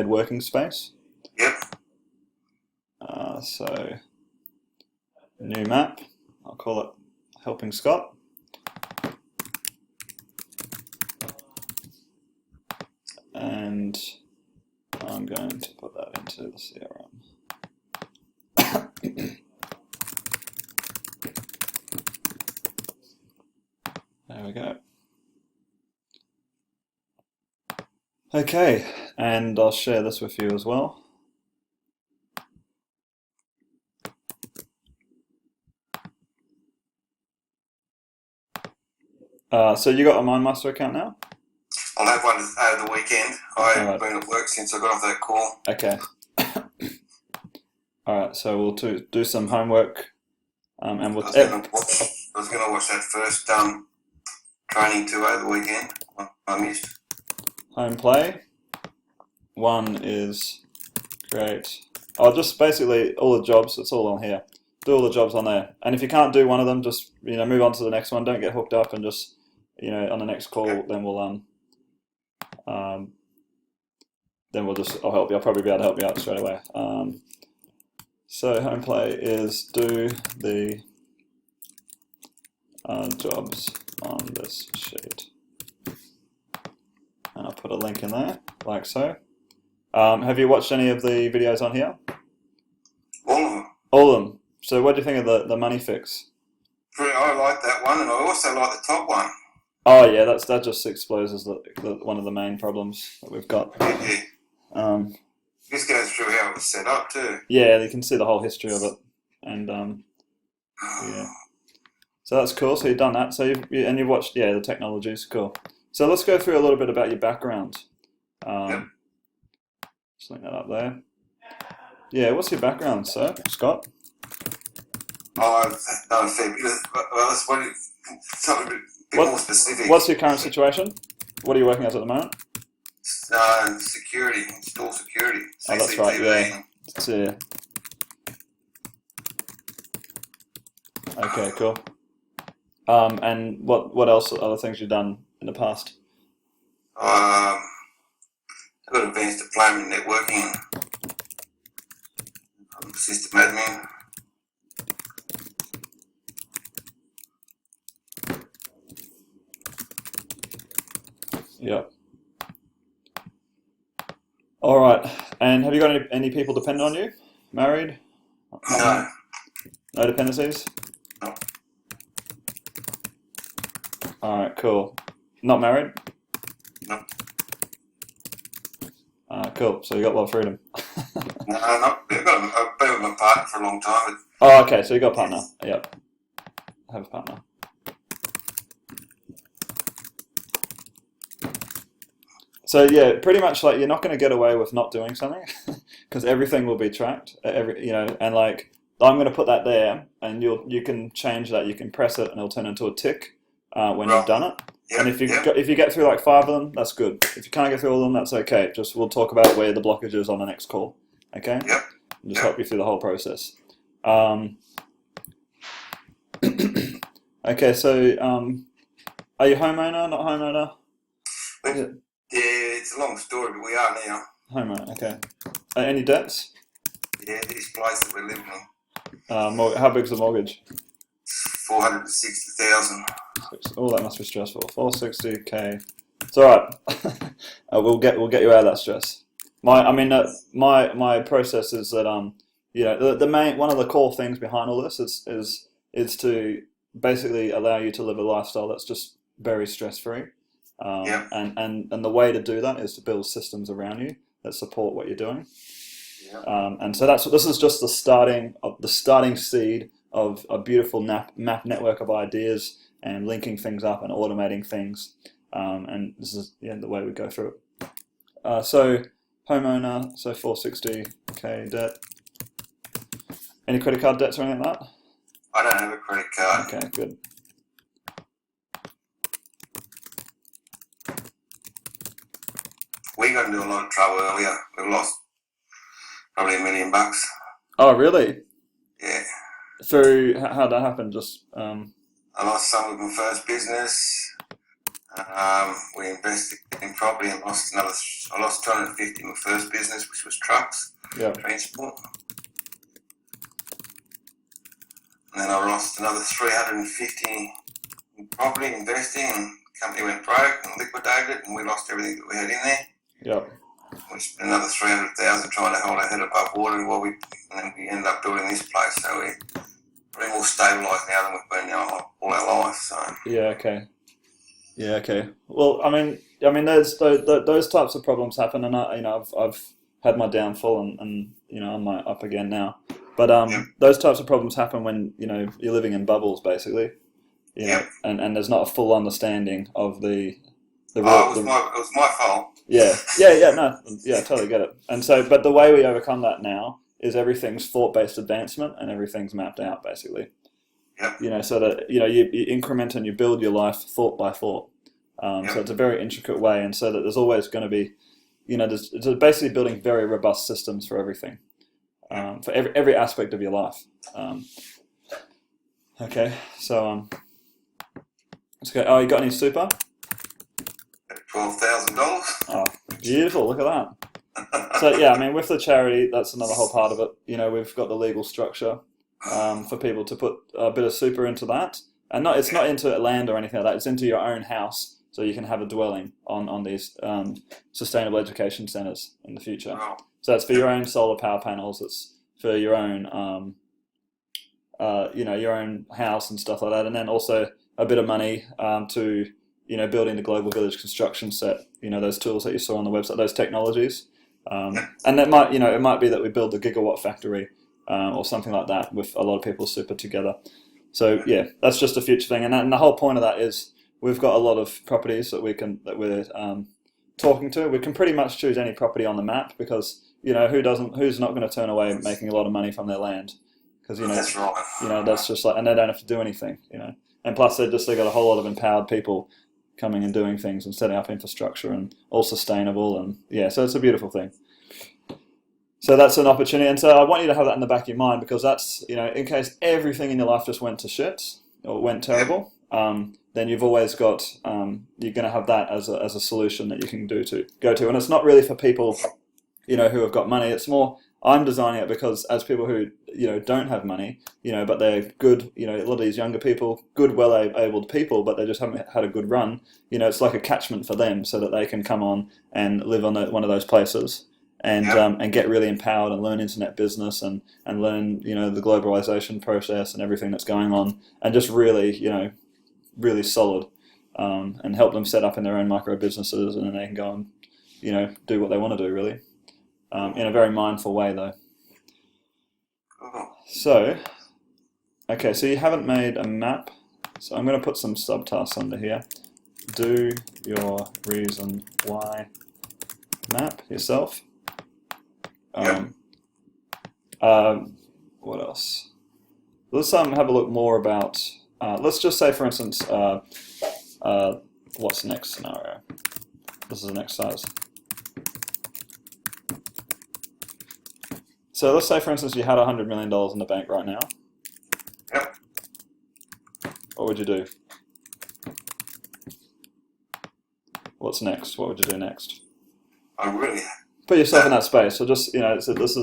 working space. Yep. So new map, I'll call it Helping Scott. And I'm going to put that into the CRM. There we go. Okay, and I'll share this with you as well. So you got a MindMaster account now? I'll have one over the weekend. I haven't been at work since I got off that call. Okay. All right, so we'll do some homework, and we'll. I was going to watch that first training too over the weekend. I missed. Home play. One is create. I'll just basically all the jobs. It's all on here. Do all the jobs on there, and if you can't do one of them, just move on to the next one. Don't get hooked up, and just on the next call, then we'll I'll help you. I'll probably be able to help you out straight away. So home play is do the jobs on this sheet, and I'll put a link in there like so. Have you watched any of the videos on here? All of them. All of them. So what do you think of the money fix? I like that one, and I also like the top one. Oh yeah, that just exposes one of the main problems that we've got. Yeah. This goes through how it was set up too. Yeah, you can see the whole history of it, and yeah. So that's cool. So you've done that. So you've watched the technologies. Cool. So let's go through a little bit about your background. Yep. Just link that up there. Yeah, what's your background, sir, Scott? Oh, I've done a fair bit. Well, that's something a bit more specific. What's your current situation? What are you working as at the moment? Security, store security. Oh, that's right. Yeah. So, okay, cool. And what else? Other things you've done in the past? I've got advanced diploma in networking. I'm system admin. Yep. All right. And have you got any people dependent on you? Married? No. No dependencies? No. All right, cool. Not married? No. Cool. So you got a lot of freedom. No, I've been with my partner for a long time. Oh, okay. So you got a partner. Yep. Have a partner. So yeah, pretty much like you're not going to get away with not doing something because everything will be tracked. And like I'm going to put that there, and you can change that. You can press it, and it'll turn into a tick when you've done it. Yep, and if you get through like 5 of them, that's good. If you can't get through all of them, that's okay. Just we'll talk about where the blockage is on the next call. Okay. Yep. Just help you through the whole process. Okay, so are you homeowner, not homeowner? Yeah, it's a long story, but we are now. Homeowner, okay. Any debts? Yeah, this place that we're living in. How big's the mortgage? 460,000. Oh, that must be stressful. 460k. It's all right. We'll get you out of that stress. My process is that the main one of the core things behind all this is to basically allow you to live a lifestyle that's just very stress free. And the way to do that is to build systems around you that support what you're doing. Yeah. And so this is just the starting seed of a beautiful map network of ideas and linking things up and automating things. And this is the way we go through it. So homeowner, so 460k debt. Any credit card debts or anything like that? I don't have a credit card. Okay, good. We got into a lot of trouble earlier. We've lost probably $1 million. Oh, really? Yeah. Through how'd that happen? Just I lost some of my first business. We invested in property and lost another. I lost 250 in my first business, which was trucks, transport. And then I lost another 350 in property investing, and the company went broke and liquidated it, and we lost everything that we had in there. Yep. We spent another 300,000 trying to hold our head above water, and then we ended up building this place. So we're pretty more stabilised now than we've been all our life. So Yeah. Okay. Well, I mean, those types of problems happen, and I've had my downfall, and I'm up again now. But those types of problems happen when you're living in bubbles, basically. And there's not a full understanding of the real. It was my fault. Yeah, no, I totally get it. And so, but the way we overcome that now is everything's thought-based advancement and everything's mapped out, basically. Yep. So that you increment and you build your life thought by thought. So it's a very intricate way, and so that there's always going to be, it's basically building very robust systems for everything, for every aspect of your life. Okay, so let's go. Oh, you got any super? $12,000. Oh, beautiful! Look at that. So yeah, I mean, with the charity, that's another whole part of it. We've got the legal structure for people to put a bit of super into that, and it's not into land or anything like that. It's into your own house, so you can have a dwelling on these sustainable education centres in the future. Wow. So it's for your own solar power panels. It's for your own, your own house and stuff like that, and then also a bit of money to building the global village construction set. Those tools that you saw on the website, those technologies. And that might, it might be that we build the gigawatt factory or something like that with a lot of people super together. So yeah, that's just a future thing. And the whole point of that is we've got a lot of properties that we're talking to. We can pretty much choose any property on the map because who's not going to turn away making a lot of money from their land? Because That's right. that's just like, and they don't have to do anything. And plus they got a whole lot of empowered people coming and doing things and setting up infrastructure and all sustainable, and so it's a beautiful thing. So that's an opportunity, and so I want you to have that in the back of your mind because that's in case everything in your life just went to shit or went terrible, then you've always got you're going to have that as a solution that you can go to, and it's not really for people who have got money. It's more I'm designing it because as people who don't have money, but they're good, a lot of these younger people, good, well-abled people, but they just haven't had a good run. It's like a catchment for them, so that they can come on and live on one of those places and get really empowered and learn internet business and learn the globalization process and everything that's going on, and just really really solid, and help them set up in their own micro businesses, and then they can go and do what they want to do really. In a very mindful way, though. So, okay, so you haven't made a map, so I'm going to put some subtasks under here. Do your reason why map yourself. What else? Let's have a look more about. Let's just say, for instance, what's the next scenario? This is an exercise. So let's say, for instance, you had $100 million in the bank right now. Yep. What would you do? What's next? What would you do next? I really Put yourself in that space. So just, so this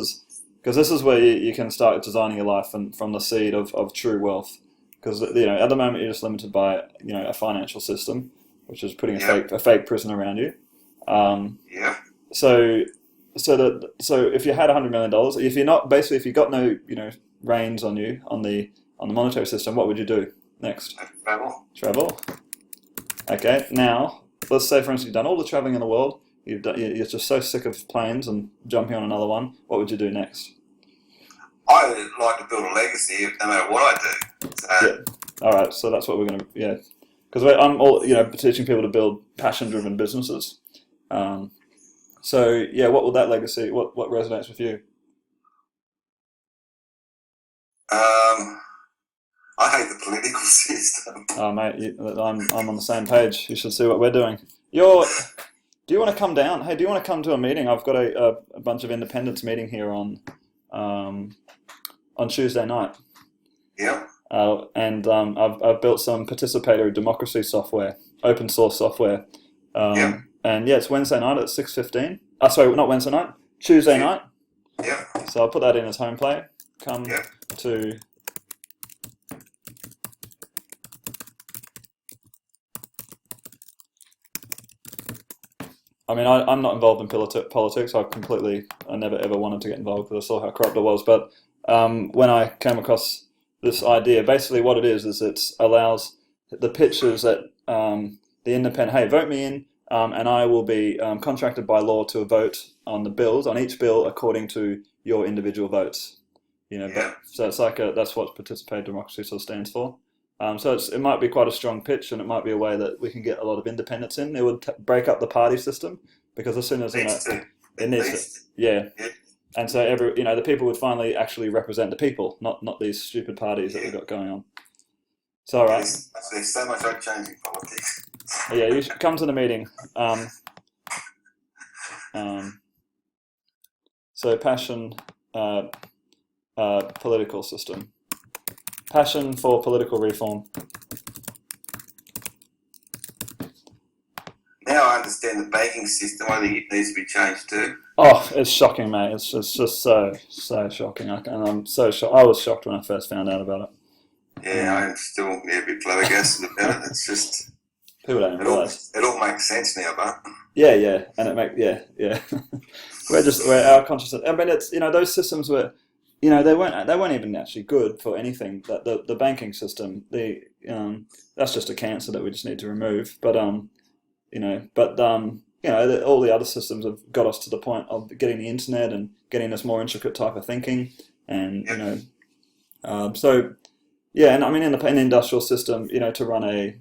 is where you can start designing your life from the seed of true wealth. Because, at the moment you're just limited by, a financial system, which is putting a fake prison around you. So if you had $100 million, if you got no reins on you on the monetary system, what would you do next? Travel. Okay. Now let's say, for instance, you've done all the traveling in the world. You're just so sick of planes and jumping on another one. What would you do next? I would like to build a legacy no matter what I do. So. All right. So that's what we're going to because I'm all teaching people to build passion-driven businesses. So what will that legacy? What resonates with you? I hate the political system. Oh mate, I'm on the same page. You should see what we're doing. Do you want to come down? Hey, do you want to come to a meeting? I've got a bunch of independents meeting here on Tuesday night. Yeah. And I've built some participatory democracy software open source software. Yep. And yeah, it's Wednesday night at 6:15. Sorry, not Wednesday night, Tuesday night. Yep. So I'll put that in as home play. Come Yep. to. I mean, I'm not involved in politics. I never ever wanted to get involved because I saw how corrupt it was. But when I came across this idea, basically what it is it allows the pitchers that the independent, hey, vote me in, and I will be contracted by law to vote on the bills, on each bill according to your individual votes. Yeah. So it's like that's what participative democracy sort of stands for. So it might be quite a strong pitch, and it might be a way that we can get a lot of independence in. It would break up the party system because as soon as it needs to, yeah. And so the people would finally actually represent the people, not these stupid parties that we've got going on. So all right. There's so much I'd change in politics. Yeah, you should come to the meeting. So passion, political system. Passion for political reform. Now I understand the banking system. I think it needs to be changed too. Oh, it's shocking, mate. It's just so shocking. And I'm so shocked. I was shocked when I first found out about it. Yeah, I'm still a bit flabbergasted about it. It's just people don't realize. It all makes sense now, but yeah, and we're our consciousness. I mean, it's those systems were. They weren't even actually good for anything. The banking system, that's just a cancer that we just need to remove. But all the other systems have got us to the point of getting the internet and getting this more intricate type of thinking, and so yeah, and I mean in the industrial system, to run a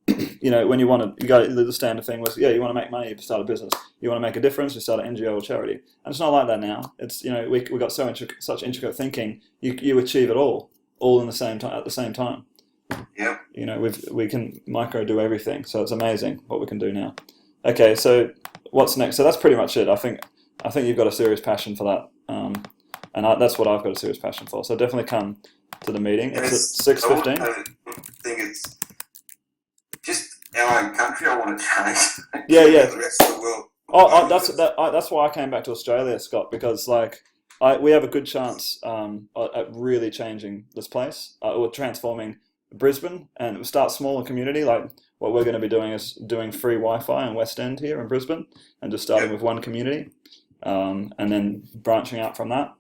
when you want to, the standard thing was, you want to make money, you start a business. You want to make a difference, you start an NGO or charity. And it's not like that now. It's, we got such intricate thinking, you achieve it all in the same time, at the same time. Yeah. We can micro do everything. So it's amazing what we can do now. Okay, so what's next? So that's pretty much it. I think you've got a serious passion for that. That's what I've got a serious passion for. So definitely come to the meeting. It's at 6:15. I think it's just our own country I want to change. Yeah. The rest of the world. That's why I came back to Australia, Scott, because we have a good chance at really changing this place. We're transforming Brisbane, and we'll start small and community. Like what we're going to be doing is doing free Wi-Fi in West End here in Brisbane, and just starting with one community, and then branching out from that,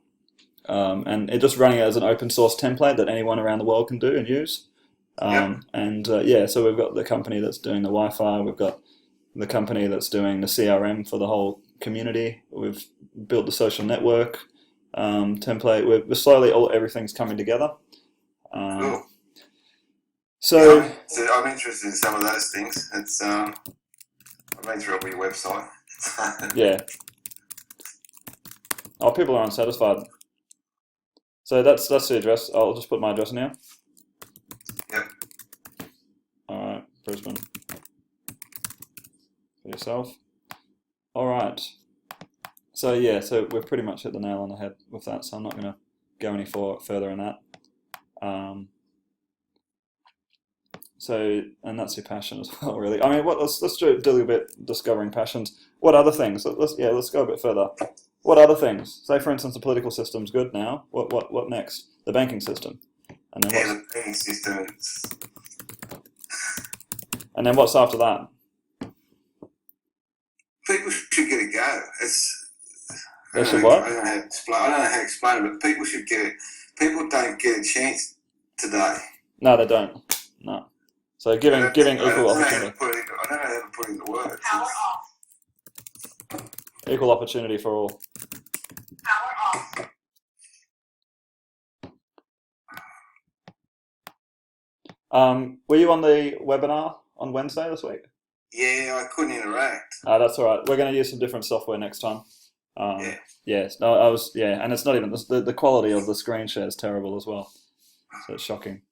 and it just running it as an open source template that anyone around the world can do and use. So we've got the company that's doing the Wi-Fi. We've got the company that's doing the CRM for the whole community. We've built the social network template. We're slowly everything's coming together. Cool. So I'm interested in some of those things. It's I've been through your website. Yeah. Oh, people are unsatisfied. So that's the address. I'll just put my address in here. Yep. All right, Brisbane. For yourself. All right. So we've pretty much hit the nail on the head with that. So I'm not going to go any further in that. And that's your passion as well, really. I mean, let's do a bit discovering passions. What other things? Let's go a bit further. What other things? Say, for instance, the political system's good now. What next? The banking system. And then the banking system. And then what's after that? People should get a go. They should what? I don't know how to explain it, but people should get it. People don't get a chance today. No, they don't. No. So giving equal opportunity. I don't know how to put it into words. Power off. Equal opportunity for all. Power off. Were you on the webinar on Wednesday this week? Yeah, I couldn't interact. That's all right. We're going to use some different software next time. Yeah. Yes. No, I was. Yeah, and it's not even the quality of the screen share is terrible as well. So it's shocking.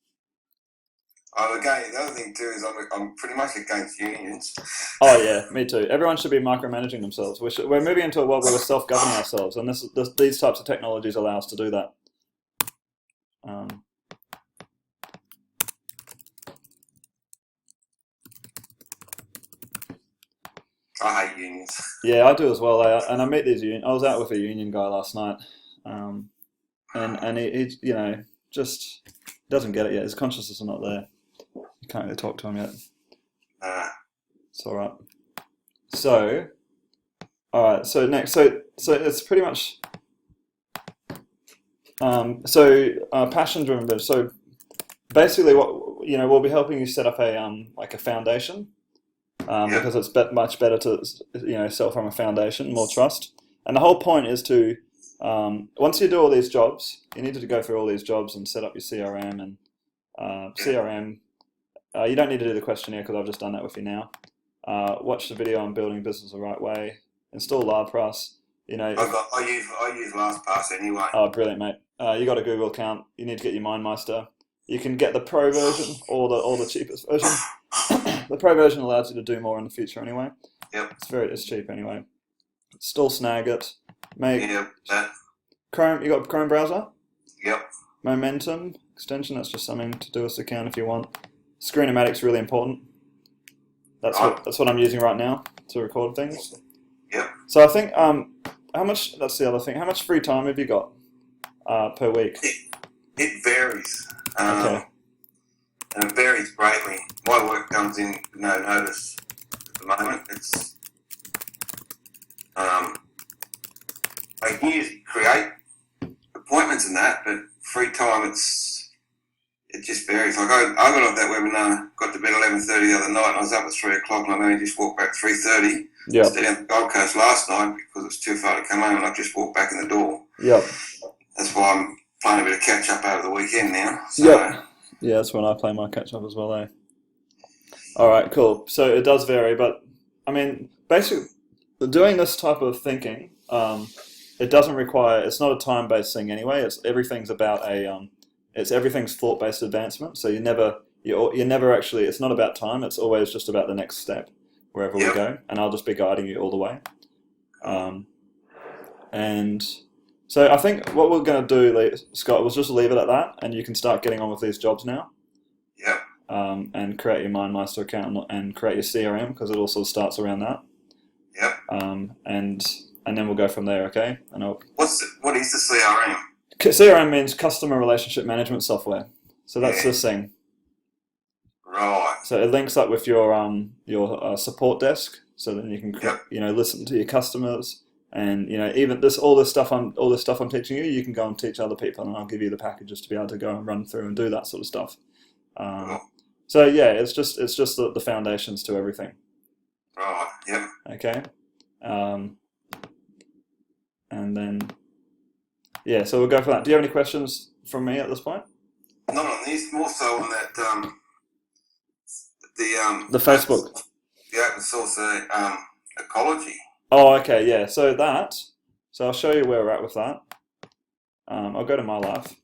Again, the other thing too is I'm pretty much against unions. Oh yeah, me too. Everyone should be micromanaging themselves. We're moving into a world where we're self-governing ourselves, and these types of technologies allow us to do that. I hate unions. Yeah, I do as well. And I meet these union. I was out with a union guy last night, and he you know just doesn't get it yet. His consciousness is not there. You can't really talk to him yet. It's all right. So, all right. So next, so it's pretty much passion-driven business. So basically, what we'll be helping you set up a like a foundation. Because it's much better to sell from a foundation, more trust. And the whole point is to once you do all these jobs, you need to go through all these jobs and set up your CRM and CRM. You don't need to do the questionnaire because I've just done that with you now. Watch the video on building business the right way. Install LastPass. I use LastPass anyway. Oh, brilliant, mate! You got a Google account. You need to get your MindMeister. You can get the Pro version or the cheapest version. The Pro version allows you to do more in the future anyway. Yep. It's cheap anyway. Still Snagit. That. Chrome. You got Chrome browser? Yep. Momentum extension. That's just something to do with the account if you want. Screenomatic's really important. That's what I'm using right now to record things. Yep. So I think how much? That's the other thing. How much free time have you got per week? It varies. Okay. And it varies greatly. My work comes in no notice at the moment. It's I can usually create appointments and that, but free time it just varies. Like I got off that webinar, got to bed 11:30 the other night, and I was up at 3 o'clock, and I only just walked back 3:30. Yeah. Stayed on the Gold Coast last night because it's too far to come home, and I just walked back in the door. Yep. That's why I'm playing a bit of catch up over the weekend now. So, yep. Yeah, that's when I play my catch up as well, eh? All right, cool. So it does vary, but I mean, basically, doing this type of thinking, it doesn't require. It's not a time-based thing anyway. Everything's about everything's thought-based advancement. So you're never actually. It's not about time. It's always just about the next step, wherever we go, and I'll just be guiding you all the way. And so I think what we're going to do, Scott, was just leave it at that, and you can start getting on with these jobs now. Yep. And create your MindMeister account and create your CRM because it also starts around that. Yep. And then we'll go from there, okay? And what is the CRM? CRM means customer relationship management software. So that's this thing. Right. So it links up with your support desk, so then you can listen to your customers. And even all this stuff I'm teaching you, you can go and teach other people, and I'll give you the packages to be able to go and run through and do that sort of stuff. So yeah, it's just the foundations to everything. Right. Yep. Okay. And then so we'll go for that. Do you have any questions from me at this point? Not on this, more so on that the Facebook. The open source ecology. Oh, okay, yeah. So I'll show you where we're at with that. I'll go to my life.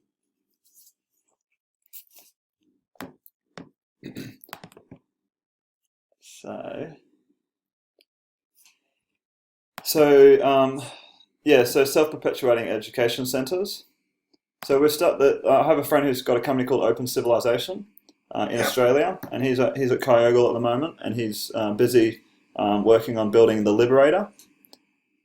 So self-perpetuating education centers. So I have a friend who's got a company called Open Civilization in Australia, and he's at Kyogle at the moment, and he's busy working on building the Liberator,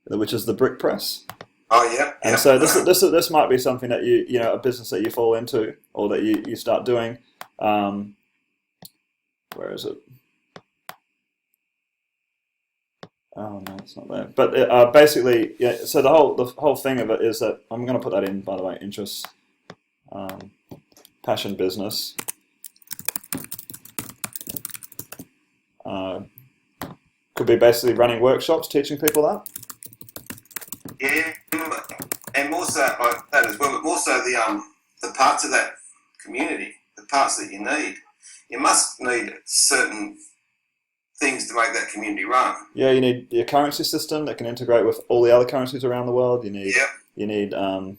which is the brick press. Oh yeah. And so this might be something that a business that you fall into or that you start doing. Where is it? Oh no, it's not there. But basically, yeah. So the whole thing of it is that I'm going to put that in, by the way, interests, passion, business. Could be basically running workshops, teaching people that. Yeah, and more so like that as well, but more so the parts of that community, the parts that you need. You must need certain things to make that community run. Yeah, you need your currency system that can integrate with all the other currencies around the world. You need the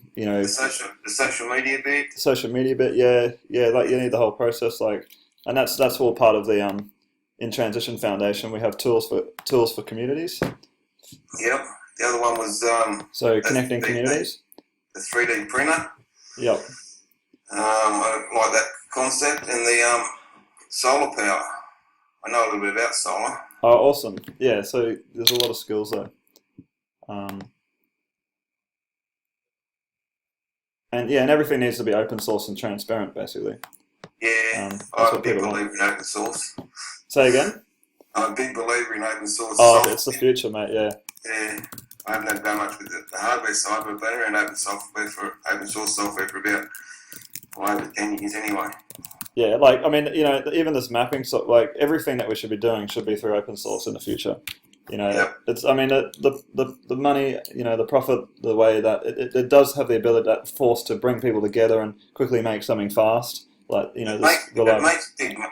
social media bit. Social media bit, yeah. Like you need the whole process, and that's all part of the In Transition Foundation. We have tools for communities. Yep. The other one was connecting communities. The 3D printer. Yep. I like that concept, and the solar power. I know a little bit about solar. Oh, awesome. Yeah, so there's a lot of skills there. Um, and yeah, and everything needs to be open source and transparent, basically. Yeah, That's I'm a what big people want. believer in open source. Say again? I'm a big believer in open source Oh, it's the software. future, mate. Yeah. Yeah, I haven't done much with the hardware side, but I've been around open source software for about over 10 years anyway. Yeah, like I mean, even this mapping, so like everything that we should be doing should be through open source in the future. Yep. It's I mean the money, the profit, the way that it does have the ability, that force to bring people together and quickly make something fast. Like It this makes reliable.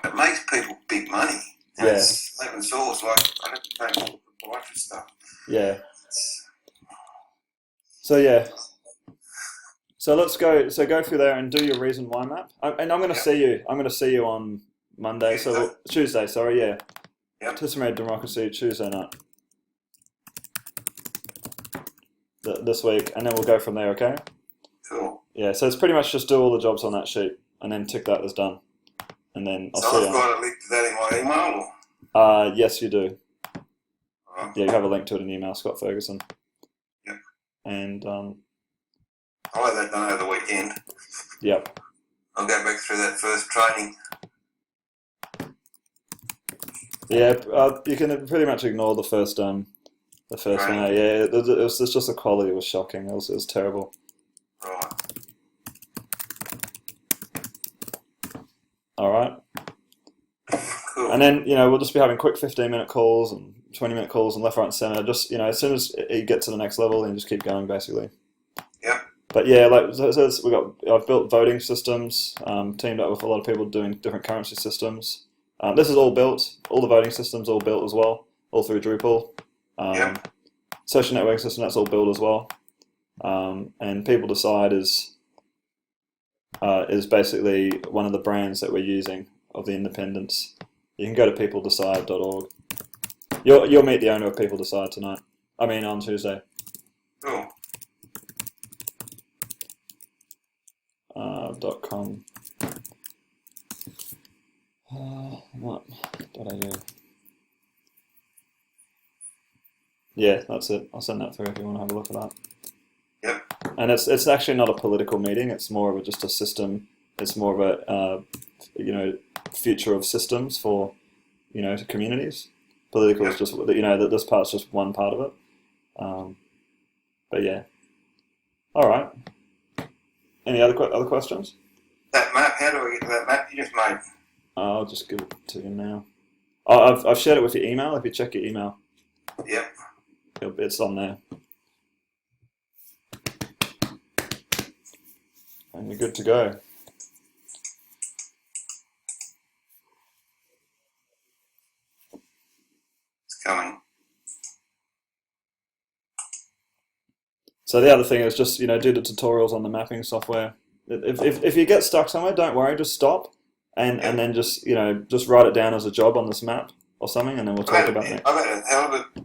it makes people big money. And Yeah, it's open source. Like I don't think people buy for stuff. yeah. It's, So yeah, so let's go. So go through there and do your reason why map. And I'm going to yep. see you. I'm going to see you on Monday. So Tuesday. Sorry, yeah. Yep. Tisserand Democracy Tuesday night this week, and then we'll go from there. Okay. Cool. Yeah. So it's pretty much just do all the jobs on that sheet, and then tick that as done, and then I'll So see I've you. got a link to that in my email. Yes, you do. Or, Yeah, you have a link to it in the email, Scott Ferguson. Yep. And I'll have that done over the weekend. yep. I'll go back through that first training. Yeah, you can pretty much ignore the first one. Right. Yeah, it's just the quality was shocking. It was terrible. Right. All right. Cool. And then, we'll just be having quick 15-minute calls and 20-minute calls and left, right, and center. Just, as soon as you get to the next level, then just keep going, basically. Yep. But yeah, like I've built voting systems, teamed up with a lot of people doing different currency systems. This is all built, all the voting systems all built as well, all through Drupal. Yep. Social networking system, that's all built as well. And People Decide is basically one of the brands that we're using of the independents. You can go to peopledecide.org. You'll meet the owner of People Decide tonight. I mean on Tuesday. Cool. .com. What? .au. Yeah, that's it. I'll send that through if you want to have a look at that. Yep. And it's actually not a political meeting. It's more of just a system. It's more of a future of systems for communities. Political is just that this part's just one part of it. But yeah. All right. Any other questions? That map. How do I get to that map you just made? I'll just give it to you now. I've shared it with your email. If you check your email, Yep. it's on there. And you're good to go. It's coming. So the other thing is just do the tutorials on the mapping software. If you get stuck somewhere, don't worry. Just stop and then just just write it down as a job on this map or something, and then we'll talk about it. I've had a hell of a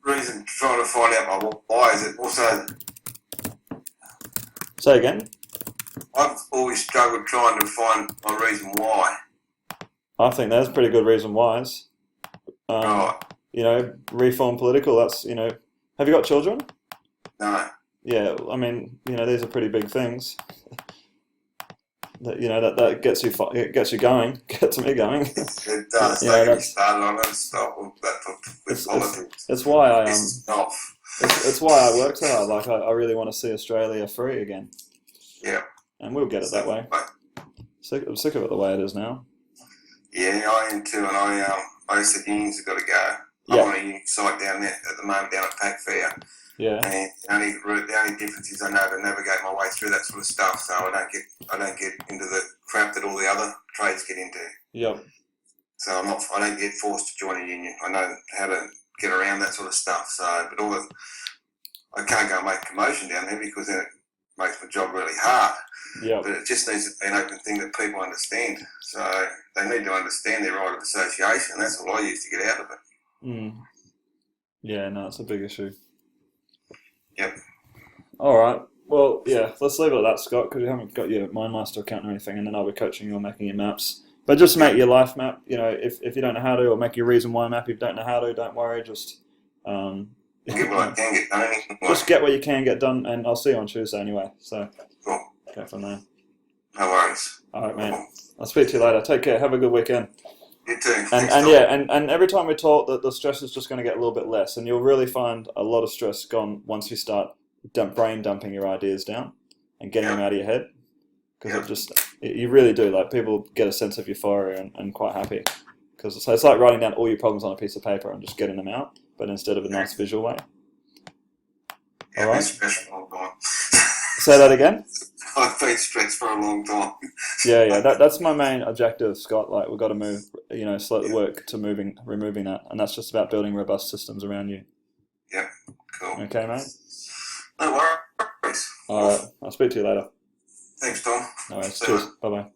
reason trying to find out my why is it. Also, Say again. I've always struggled trying to find my reason why. I think there's a pretty good reason why. Right. Reform political. That's Have you got children? No. Yeah, I mean, these are pretty big things. That gets you going, gets me going. It does. Don't get me started. I'm going to stop with politics. It's why I It's off. it's why I work so hard. Like I really want to see Australia free again. Yeah. And we'll get it that way. I'm sick of it the way it is now. Yeah, I am too, and I said unions have got to go. Yeah. I'm on a union site down there at the moment down at Pack Fair. Yeah. And the only difference is I know to navigate my way through that sort of stuff, so I don't get into the crap that all the other trades get into. Yep. So I don't get forced to join a union. I know how to get around that sort of stuff. So, but I can't go and make a promotion down there because then it makes my job really hard. Yep. But it just needs to be an open thing that people understand. So they need to understand their right of association. That's all I used to get out of it. Mm. Yeah, no, it's a big issue. Yep. All right. Well, yeah, let's leave it at that, Scott, because you haven't got your MindMaster account or anything, and then I'll be coaching you on making your maps. But just make your life map. If you don't know how to, or make your reason why map. If you don't know how to, don't worry. Just Get what I can get done anyway. just get what you can get done, and I'll see you on Tuesday anyway. So Cool. go from there. No worries. All right, man. I'll speak to you later. Take care. Have a good weekend. You too. And Thanks, and Tom. yeah, and every time we talk, the stress is just going to get a little bit less, and you'll really find a lot of stress gone once you start brain dumping your ideas down and getting them out of your head. Because you really do. Like, people get a sense of euphoria and quite happy. Because it's like writing down all your problems on a piece of paper and just getting them out, but instead of a nice visual way. Yeah, All I've right. been stressed for a long time. Say that again. I've been stressed for a long time. Yeah. That's my main objective, Scott. Like, we've got to move, slow the work to removing that, and that's just about building robust systems around you. Yeah, cool. Okay, mate. No worries. All right. I'll speak to you later. Thanks, Tom. All right. See you Cheers. Bye bye.